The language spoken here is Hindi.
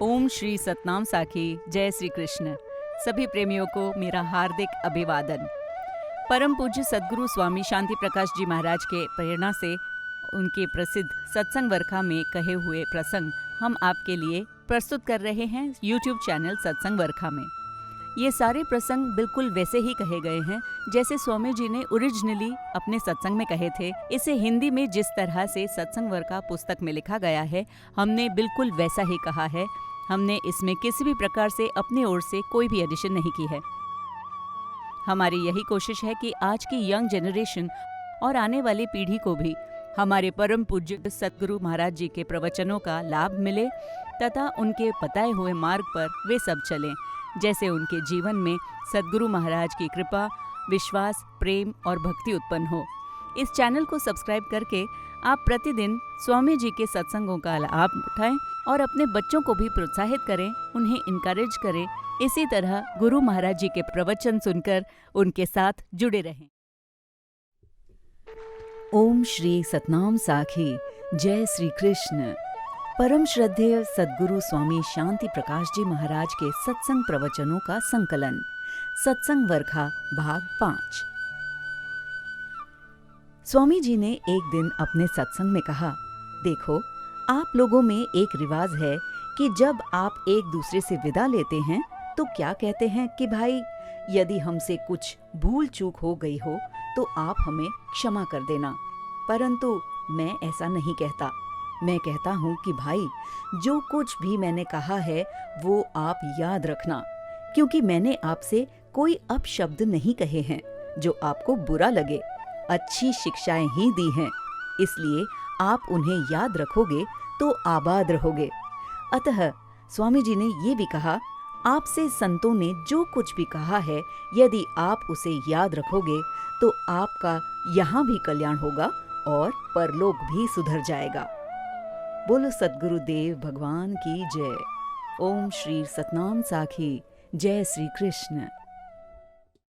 ओम श्री सतनाम साखी। जय श्री कृष्ण। सभी प्रेमियों को मेरा हार्दिक अभिवादन। परम पूज्य सद्गुरु स्वामी शांति प्रकाश जी महाराज के प्रेरणा से उनके प्रसिद्ध सत्संग वर्खा में कहे हुए प्रसंग हम आपके लिए प्रस्तुत कर रहे हैं यूट्यूब चैनल सत्संग वर्खा में। ये सारे प्रसंग बिल्कुल वैसे ही कहे गए हैं जैसे स्वामी जी ने ओरिजिनली अपने सत्संग में कहे थे। इसे हिंदी में जिस तरह से सत्संग वर्खा पुस्तक में लिखा गया है, हमने बिल्कुल वैसा ही कहा है। हमने इसमें किसी भी प्रकार से अपनी ओर से कोई भी एडिशन नहीं की है। हमारी यही कोशिश है कि आज की यंग जनरेशन और आने वाली पीढ़ी को भी हमारे परम पूज्य सद्गुरु महाराज जी के प्रवचनों का लाभ मिले तथा उनके बताए हुए मार्ग पर वे सब चलें, जैसे उनके जीवन में सद्गुरु महाराज की कृपा, विश्वास, प्रेम और भक्ति उत्पन्न हो। इस चैनल को सब्सक्राइब करके आप प्रतिदिन स्वामी जी के सत्संगों का लाभ उठाएं और अपने बच्चों को भी प्रोत्साहित करें, उन्हें इनकरेज करें। इसी तरह गुरु महाराज जी के प्रवचन सुनकर उनके साथ जुड़े रहें। ओम श्री सतनाम साखी। जय श्री कृष्ण। परम श्रद्धेय सद्गुरु स्वामी शांति प्रकाश जी महाराज के सत्संग प्रवचनों का संकलन, सत्संग वर्खा भाग 5। स्वामी जी ने एक दिन अपने सत्संग में कहा, देखो, आप लोगों में एक रिवाज है कि जब आप एक दूसरे से विदा लेते हैं तो क्या कहते हैं कि भाई, यदि हमसे कुछ भूल चूक हो गई हो तो आप हमें क्षमा कर देना। परंतु मैं ऐसा नहीं कहता। मैं कहता हूँ कि भाई, जो कुछ भी मैंने कहा है वो आप याद रखना, क्योंकि मैंने आपसे कोई अपशब्द नहीं कहे हैं जो आपको बुरा लगे। अच्छी शिक्षाएं ही दी हैं, इसलिए आप उन्हें याद रखोगे तो आबाद रहोगे। अतः स्वामी जी ने ये भी कहा, आपसे संतों ने जो कुछ भी कहा है, यदि आप उसे याद रखोगे तो आपका यहाँ भी कल्याण होगा और परलोक भी सुधर जाएगा। बोलो सद्गुरु देव भगवान की जय। ओम श्री सतनाम साखी। जय श्री कृष्ण।